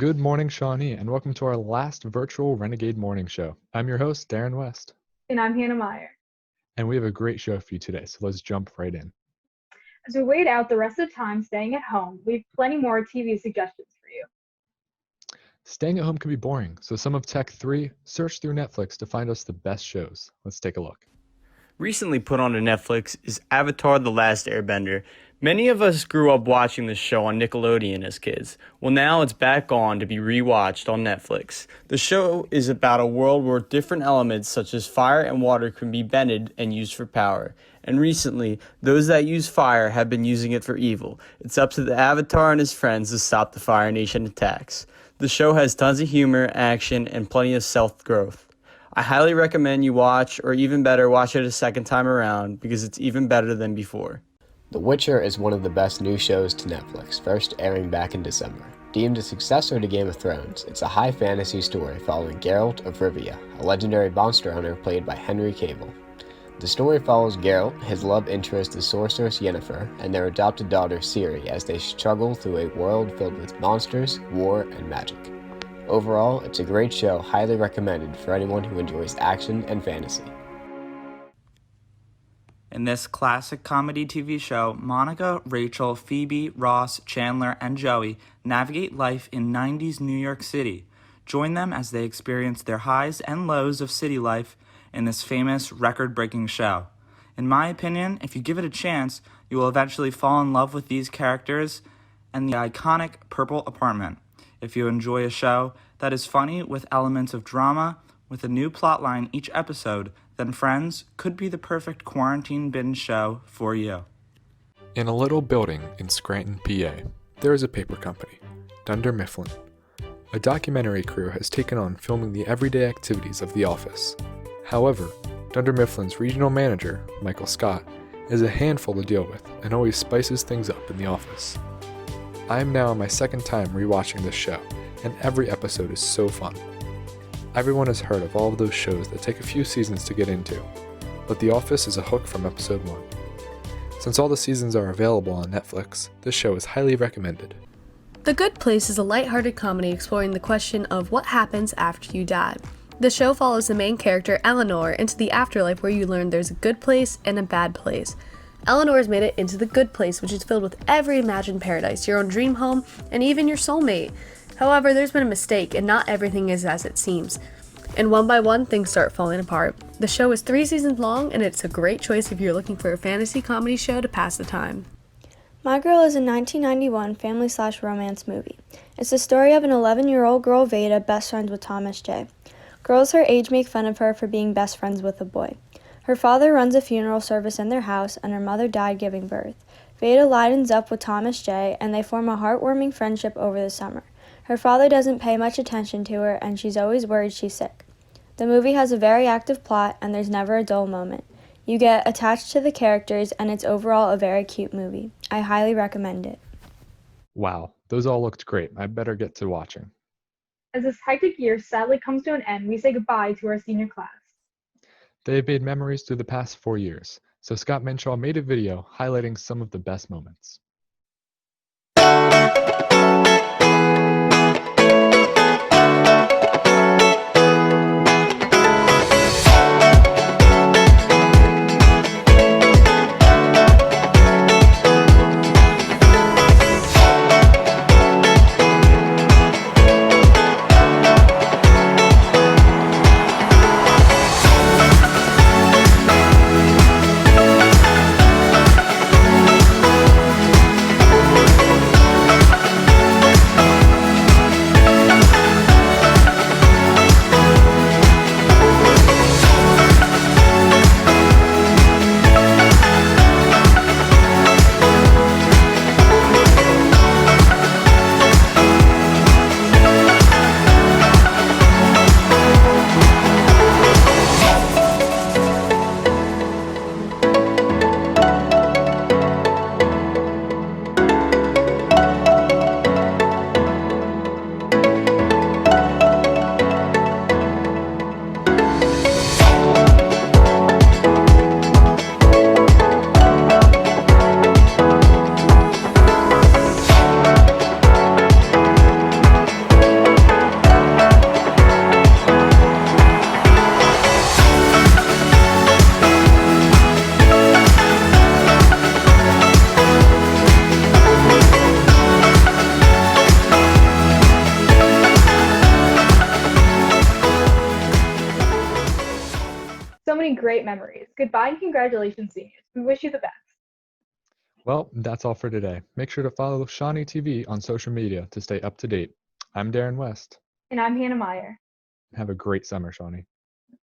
Good morning, Shawnee, and welcome to our last virtual Renegade morning show. I'm your host, Darren West. And I'm Hannah Meyer. And we have a great show for you today, so let's jump right in. As we wait out the rest of the time staying at home, we have plenty more TV suggestions for you. Staying at home can be boring, so some of Tech 3 searched through Netflix to find us the best shows. Let's take a look. Recently put onto Netflix is Avatar: The Last Airbender. Many of us grew up watching this show on Nickelodeon as kids. Well, now it's back on to be rewatched on Netflix. The show is about a world where different elements such as fire and water can be bended and used for power. And recently, those that use fire have been using it for evil. It's up to the Avatar and his friends to stop the Fire Nation attacks. The show has tons of humor, action, and plenty of self-growth. I highly recommend you watch, or even better, watch it a second time around because it's even better than before. The Witcher is one of the best new shows to Netflix, first airing back in December. Deemed a successor to Game of Thrones, it's a high fantasy story following Geralt of Rivia, a legendary monster hunter played by Henry Cavill. The story follows Geralt, his love interest the sorceress Yennefer, and their adopted daughter Ciri as they struggle through a world filled with monsters, war, and magic. Overall, it's a great show, highly recommended for anyone who enjoys action and fantasy. In this classic comedy TV show, Monica, Rachel, Phoebe, Ross, Chandler, and Joey navigate life in 90s New York City. Join them as they experience their highs and lows of city life in this famous record-breaking show. In my opinion, if you give it a chance, you will eventually fall in love with these characters and the iconic purple apartment. If you enjoy a show that is funny with elements of drama, with a new plotline each episode, then Friends could be the perfect quarantine binge show for you. In a little building in Scranton, PA, there is a paper company, Dunder Mifflin. A documentary crew has taken on filming the everyday activities of the office. However, Dunder Mifflin's regional manager, Michael Scott, is a handful to deal with and always spices things up in the office. I am now on my second time rewatching this show, and every episode is so fun. Everyone has heard of all of those shows that take a few seasons to get into, but The Office is a hook from episode 1. Since all the seasons are available on Netflix, this show is highly recommended. The Good Place is a lighthearted comedy exploring the question of what happens after you die. The show follows the main character, Eleanor, into the afterlife where you learn there's a good place and a bad place. Eleanor has made it into the good place, which is filled with every imagined paradise, your own dream home, and even your soulmate. However, there's been a mistake, and not everything is as it seems. And one by one, things start falling apart. The show is 3 seasons long, and it's a great choice if you're looking for a fantasy comedy show to pass the time. My Girl is a 1991 family/romance movie. It's the story of an 11-year-old girl, Veda, best friends with Thomas J. Girls her age make fun of her for being best friends with a boy. Her father runs a funeral service in their house, and her mother died giving birth. Veda lightens up with Thomas J., and they form a heartwarming friendship over the summer. Her father doesn't pay much attention to her, and she's always worried she's sick. The movie has a very active plot, and there's never a dull moment. You get attached to the characters, and it's overall a very cute movie. I highly recommend it. Wow, those all looked great. I better get to watching. As this hectic year sadly comes to an end, we say goodbye to our senior class. They have made memories through the past 4 years, so Scott Menshaw made a video highlighting some of the best moments. many great memories. Goodbye and congratulations, seniors. We wish you the best. Well, that's all for today. Make sure to follow Shawnee TV on social media to stay up to date. I'm Darren West. And I'm Hannah Meyer. Have a great summer, Shawnee.